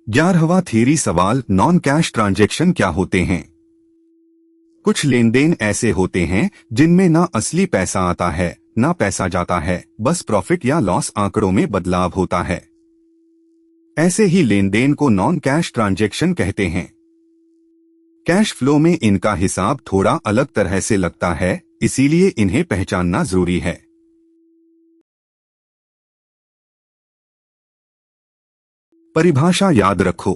11वां theory सवाल, non cash transaction क्या होते हैं? कुछ लेन देन ऐसे होते हैं जिनमें ना असली पैसा आता है ना पैसा जाता है, बस प्रॉफिट या लॉस आंकड़ों में बदलाव होता है। ऐसे ही लेन देन को नॉन कैश ट्रांजैक्शन कहते हैं। कैश फ्लो में इनका हिसाब थोड़ा अलग तरह से लगता है, इसीलिए इन्हें पहचानना जरूरी है। परिभाषा याद रखो।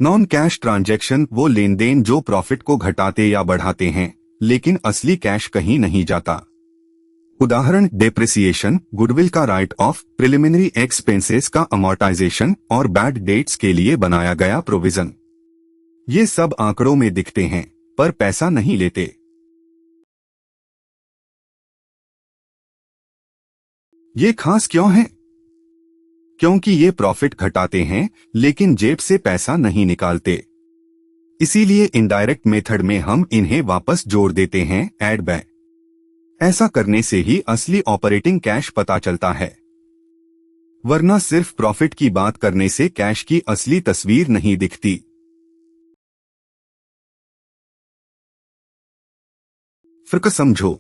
नॉन कैश ट्रांजैक्शन वो लेन देन जो प्रॉफिट को घटाते या बढ़ाते हैं, लेकिन असली कैश कहीं नहीं जाता। उदाहरण, डेप्रिसिएशन, गुडविल का राइट ऑफ, प्रिलिमिनरी एक्सपेंसेस का अमॉर्टाइजेशन और बैड डेट्स के लिए बनाया गया प्रोविजन। ये सब आंकड़ों में दिखते हैं पर पैसा नहीं लेते। ये खास क्यों है? क्योंकि ये प्रॉफिट घटाते हैं लेकिन जेब से पैसा नहीं निकालते। इसीलिए इनडायरेक्ट मेथड में हम इन्हें वापस जोड़ देते हैं, ऐड बैक। ऐसा करने से ही असली ऑपरेटिंग कैश पता चलता है, वरना सिर्फ प्रॉफिट की बात करने से कैश की असली तस्वीर नहीं दिखती। फर्क समझो।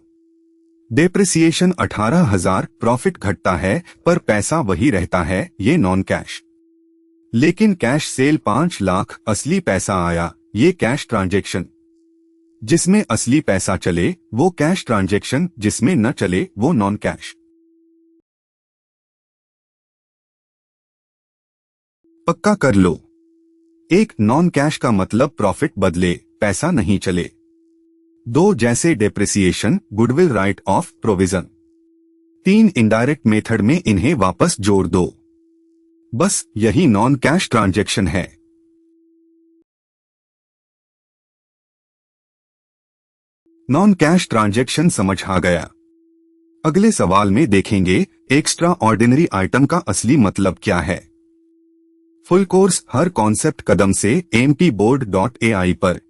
डेप्रिसिएशन 18,000, प्रॉफिट घटता है पर पैसा वही रहता है, ये नॉन कैश। लेकिन कैश सेल 5 लाख, असली पैसा आया, ये कैश ट्रांजैक्शन। जिसमें असली पैसा चले वो कैश ट्रांजैक्शन, जिसमें न चले वो नॉन कैश। पक्का कर लो। 1, नॉन कैश का मतलब प्रॉफिट बदले, पैसा नहीं चले। 2, जैसे depreciation, goodwill right of, provision. 3, indirect method में इन्हें वापस जोड़ दो। बस यही नॉन कैश ट्रांजैक्शन है। नॉन कैश ट्रांजैक्शन समझ आ गया। अगले सवाल में देखेंगे एक्स्ट्रा ऑर्डिनरी आइटम का असली मतलब क्या है। फुल कोर्स हर कॉन्सेप्ट कदम से AMPboard.ai पर।